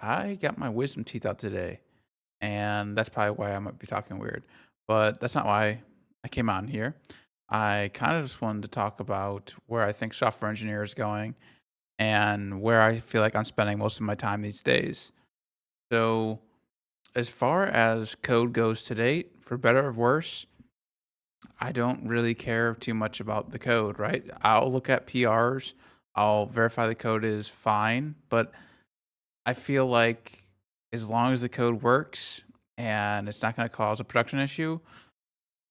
I got my wisdom teeth out today, and that's probably why I might be talking weird. But that's not why I came on here. I kind of just wanted to talk about where I think software engineer is going and where I feel like I'm spending most of my time these days. So, as far as code goes to date, for better or worse, I don't really care too much about the code, right? I'll look at PRs, I'll verify the code is fine, but I feel like as long as the code works and it's not going to cause a production issue,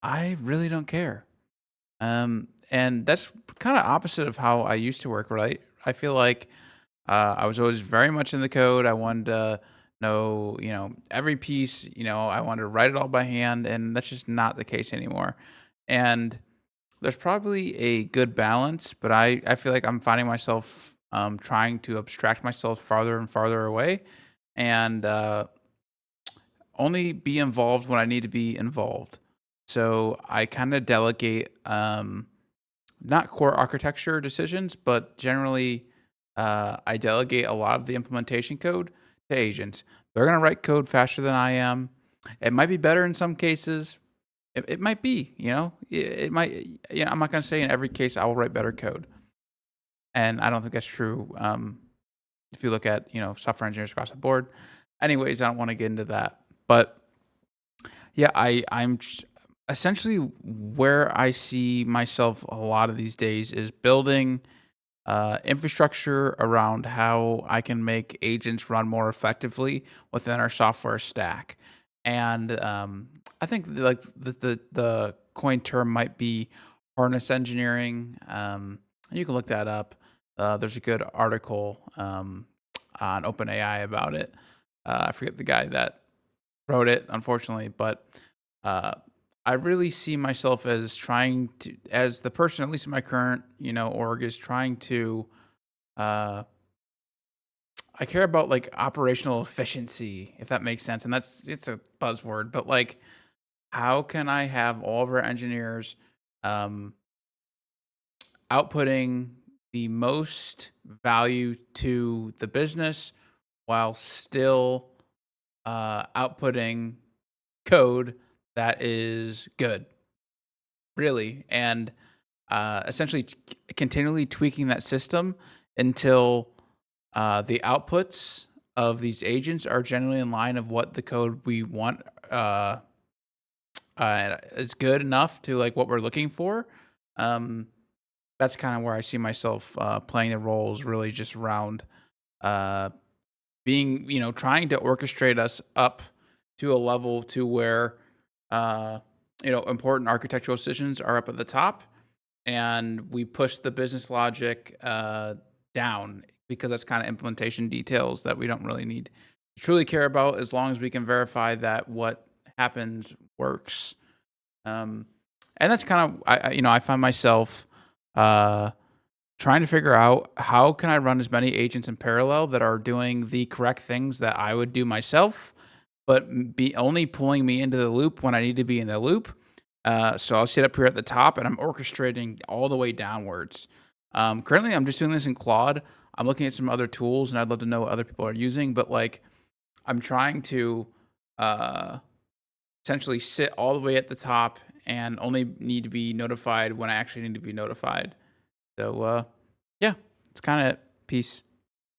I really don't care. And that's kind of opposite of how I used to work, right? I feel like I was always very much in the code. I wanted to know, every piece, I wanted to write it all by hand, and that's just not the case anymore. And there's probably a good balance, but I feel like I'm finding myself trying to abstract myself farther and farther away and only be involved when I need to be involved. So I kind of delegate not core architecture decisions, but generally I delegate a lot of the implementation code to agents. They're going to write code faster than I am. It might be better in some cases. It might be, it might. I'm not going to say in every case I will write better code, and I don't think that's true. If you look at software engineers across the board, anyways, I don't want to get into that, but yeah, essentially where I see myself a lot of these days is building infrastructure around how I can make agents run more effectively within our software stack. And I think the coin term might be harness engineering. You can look that up. There's a good article on OpenAI about it. I forget the guy that wrote it, unfortunately, but uh, I really see myself as trying to, as the person, at least in my current, org, is trying to. Uh, I care about like operational efficiency, if that makes sense, and it's a buzzword, but like, how can I have all of our engineers um, outputting the most value to the business while still outputting code that is good, really, and essentially continually tweaking that system until the outputs of these agents are generally in line of what the code we want is good enough to like what we're looking for. Um, that's kind of where I see myself playing the roles, really just around uh, being, trying to orchestrate us up to a level to where, uh, important architectural decisions are up at the top and we push the business logic down because that's kind of implementation details that we don't really need to truly care about as long as we can verify that what happens works. Um, and that's kind of I find myself uh, trying to figure out how can I run as many agents in parallel that are doing the correct things that I would do myself, but be only pulling me into the loop when I need to be in the loop. So I'll sit up here at the top and I'm orchestrating all the way downwards. Currently, I'm just doing this in Claude. I'm looking at some other tools, and I'd love to know what other people are using. But like, I'm trying to uh, essentially sit all the way at the top and only need to be notified when I actually need to be notified. So yeah, it's kind of peace.